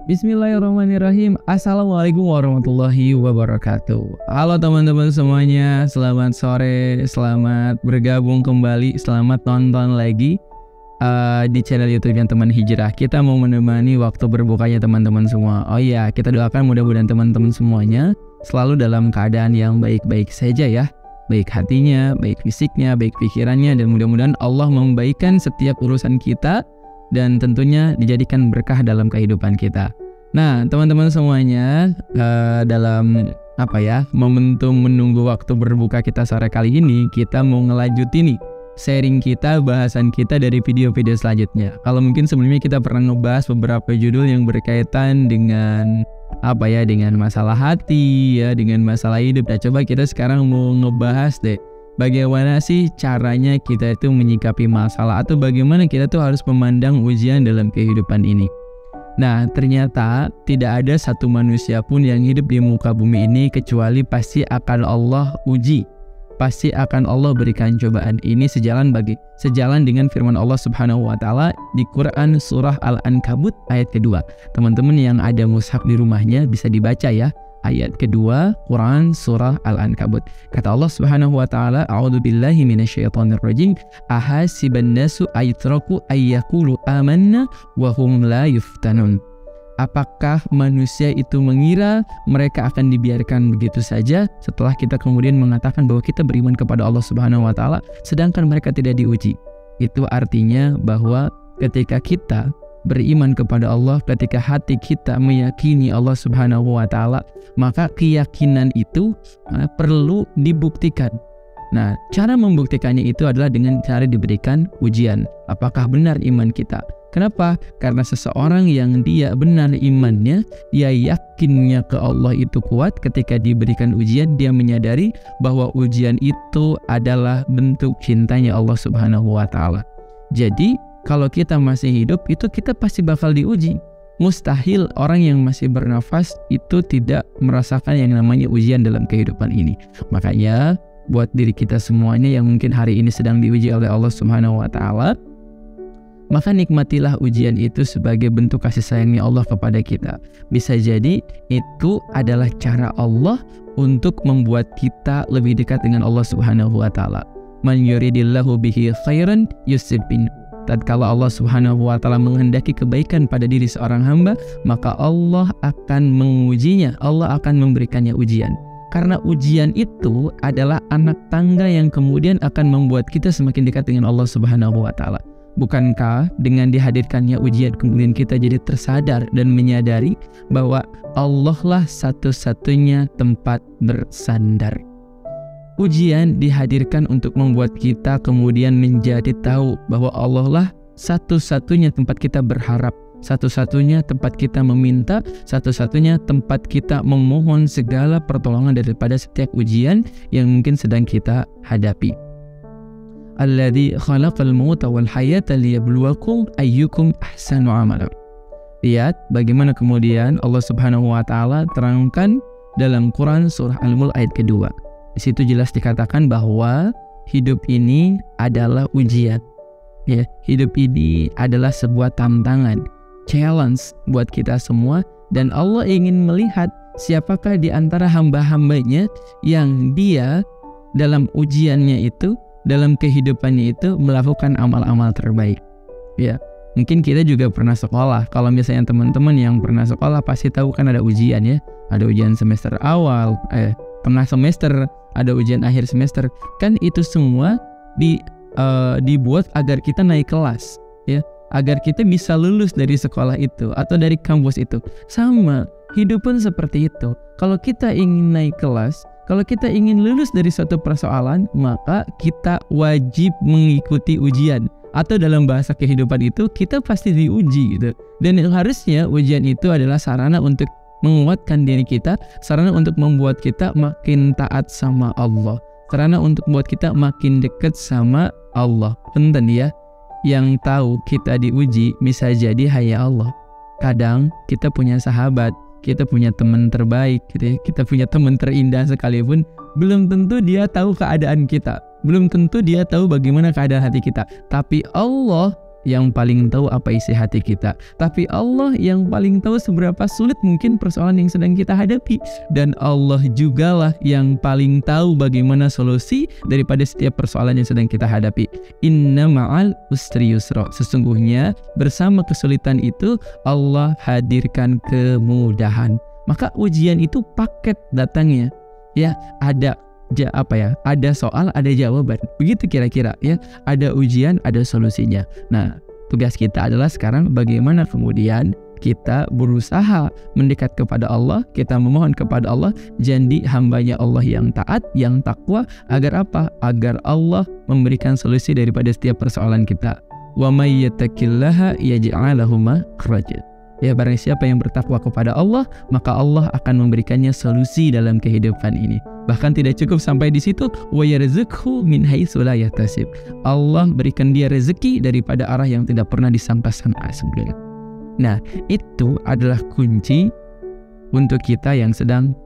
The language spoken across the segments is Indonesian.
Bismillahirrahmanirrahim. Assalamualaikum warahmatullahi wabarakatuh. Halo teman-teman semuanya, selamat sore, selamat bergabung kembali, selamat nonton lagi di channel YouTube-nya Teman Hijrah. Kita mau menemani waktu berbukanya teman-teman semua. Oh iya, kita doakan mudah-mudahan teman-teman semuanya selalu dalam keadaan yang baik-baik saja ya. Baik hatinya, baik fisiknya, baik pikirannya, dan mudah-mudahan Allah membaikkan setiap urusan kita dan tentunya dijadikan berkah dalam kehidupan kita. Nah, teman-teman semuanya, dalam momentum menunggu waktu berbuka kita sore kali ini, kita mau ngelanjutin nih sharing kita, bahasan kita dari video-video selanjutnya. Kalau mungkin sebelumnya kita pernah ngebahas beberapa judul yang berkaitan dengan dengan masalah hati ya, dengan masalah hidup. Nah, coba kita sekarang mau ngebahas deh bagaimana sih caranya kita itu menyikapi masalah, atau bagaimana kita tuh harus memandang ujian dalam kehidupan ini. Nah, ternyata tidak ada satu manusia pun yang hidup di muka bumi ini kecuali pasti akan Allah uji. Pasti akan Allah berikan cobaan. Ini sejalan dengan firman Allah Subhanahu wa taala di Quran surah Al-Ankabut ayat kedua. Teman-teman yang ada mushaf di rumahnya bisa dibaca ya. Ayat kedua Quran surah Al-Ankabut. Kata Allah Subhanahu wa taala, "A'udzubillahi minasyaitonirrajim. Ahasiban nasu aytraku ayyaqulu amanna wa hum la yuftanun." Apakah manusia itu mengira mereka akan dibiarkan begitu saja setelah kita kemudian mengatakan bahwa kita beriman kepada Allah Subhanahu wa taala sedangkan mereka tidak diuji? Itu artinya bahwa ketika kita beriman kepada Allah, ketika hati kita meyakini Allah Subhanahu wa taala, maka keyakinan itu perlu dibuktikan. Nah, cara membuktikannya itu adalah dengan cara diberikan ujian. Apakah benar iman kita? Kenapa? Karena seseorang yang dia benar imannya, dia yakinnya ke Allah itu kuat, ketika diberikan ujian dia menyadari bahwa ujian itu adalah bentuk cintanya Allah Subhanahu wa taala. Jadi, kalau kita masih hidup itu kita pasti bakal diuji. Mustahil orang yang masih bernafas itu tidak merasakan yang namanya ujian dalam kehidupan ini. Makanya buat diri kita semuanya yang mungkin hari ini sedang diuji oleh Allah Subhanahu wa taala, maka nikmatilah ujian itu sebagai bentuk kasih sayangnya Allah kepada kita. Bisa jadi itu adalah cara Allah untuk membuat kita lebih dekat dengan Allah Subhanahu wa taala. Man yuridillahu bihi khairan yusib minhu. Tatkala Allah Subhanahu wa taala menghendaki kebaikan pada diri seorang hamba, maka Allah akan mengujinya, Allah akan memberikannya ujian. Karena ujian itu adalah anak tangga yang kemudian akan membuat kita semakin dekat dengan Allah Subhanahu wa taala. Bukankah dengan dihadirkannya ujian kemudian kita jadi tersadar dan menyadari bahwa Allah lah satu-satunya tempat bersandar. Ujian dihadirkan untuk membuat kita kemudian menjadi tahu bahwa Allah lah satu-satunya tempat kita berharap, satu-satunya tempat kita meminta, satu-satunya tempat kita memohon segala pertolongan daripada setiap ujian yang mungkin sedang kita hadapi. Alladzi khalaqal mauta wal hayata liyabluwakum ayyukum ahsanu amala. Lihat bagaimana kemudian Allah Subhanahu wa taala terangkan dalam Quran surah Al-Mulk ayat kedua. Di situ jelas dikatakan bahwa hidup ini adalah ujian. Ya, hidup ini adalah sebuah tantangan, challenge buat kita semua, dan Allah ingin melihat siapakah di antara hamba-hambanya yang dia dalam ujiannya itu, dalam kehidupannya itu melakukan amal-amal terbaik. Ya, mungkin kita juga pernah sekolah. Kalau misalnya teman-teman yang pernah sekolah pasti tahu kan ada ujian ya. Ada ujian semester awal, tengah semester, ada ujian akhir semester. Kan itu semua dibuat agar kita naik kelas, ya, agar kita bisa lulus dari sekolah itu atau dari kampus itu. Sama, hidup pun seperti itu. Kalau kita ingin naik kelas, kalau kita ingin lulus dari suatu persoalan, maka kita wajib mengikuti ujian. Atau dalam bahasa kehidupan itu, kita pasti diuji gitu. Dan harusnya ujian itu adalah sarana untuk menguatkan diri kita, sarana untuk membuat kita makin taat sama Allah, sarana untuk membuat kita makin dekat sama Allah. Penting ya, yang tahu kita diuji bisa jadi hanya Allah. Kadang kita punya sahabat, kita punya teman terbaik gitu ya, kita punya teman terindah sekalipun, belum tentu dia tahu keadaan kita, belum tentu dia tahu bagaimana keadaan hati kita. Tapi Allah yang paling tahu apa isi hati kita, tapi Allah yang paling tahu seberapa sulit mungkin persoalan yang sedang kita hadapi. Dan Allah jugalah yang paling tahu bagaimana solusi daripada setiap persoalan yang sedang kita hadapi. Inna ma'al usri yusra. Sesungguhnya bersama kesulitan itu Allah hadirkan kemudahan. Maka ujian itu paket datangnya. Ya, ada ada soal, ada jawaban. Begitu kira-kira ya. Ada ujian, ada solusinya. Nah, tugas kita adalah sekarang bagaimana kemudian kita berusaha mendekat kepada Allah, kita memohon kepada Allah, jadi hambanya Allah yang taat, yang takwa, agar apa? Agar Allah memberikan solusi daripada setiap persoalan kita. Wa may yattaqillaha yaj'al lahu makhraja. Ya, barang siapa yang bertakwa kepada Allah, maka Allah akan memberikannya solusi dalam kehidupan ini. Bahkan tidak cukup sampai di situ, wa yarzuqhu min haitsu la yahtasib. Allah berikan dia rezeki daripada arah yang tidak pernah disangka-sangka sebelumnya. Nah, itu adalah kunci untuk kita yang sedang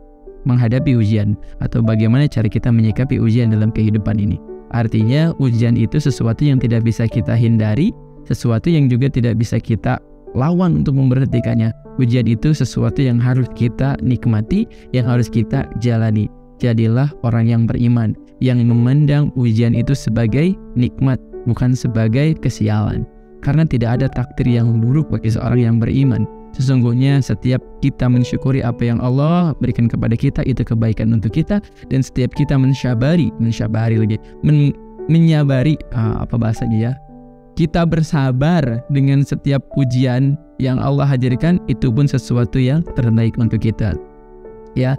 menghadapi ujian, atau bagaimana cara kita menyikapi ujian dalam kehidupan ini. Artinya, ujian itu sesuatu yang tidak bisa kita hindari, sesuatu yang juga tidak bisa kita lawan untuk memberhentikannya. Ujian itu sesuatu yang harus kita nikmati, yang harus kita jalani. Jadilah orang yang beriman, yang memandang ujian itu sebagai nikmat, bukan sebagai kesialan. Karena tidak ada takdir yang buruk bagi seorang yang beriman. Sesungguhnya setiap kita mensyukuri apa yang Allah berikan kepada kita, itu kebaikan untuk kita. Dan setiap kita menyabari kita bersabar dengan setiap ujian yang Allah hadirkan, itu pun sesuatu yang terbaik untuk kita. Ya,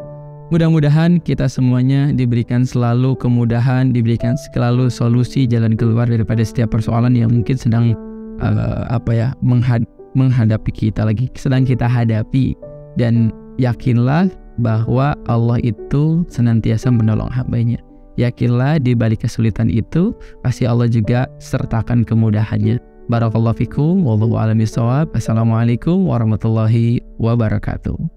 mudah-mudahan kita semuanya diberikan selalu kemudahan, diberikan selalu solusi jalan keluar daripada setiap persoalan yang mungkin sedang menghadapi kita lagi, sedang kita hadapi. Dan yakinlah bahwa Allah itu senantiasa menolong hambanya. Yakinlah di balik kesulitan itu pasti Allah juga sertakan kemudahannya. Barakallahu fikum wallahu a'lam bishawab. Assalamualaikum warahmatullahi wabarakatuh.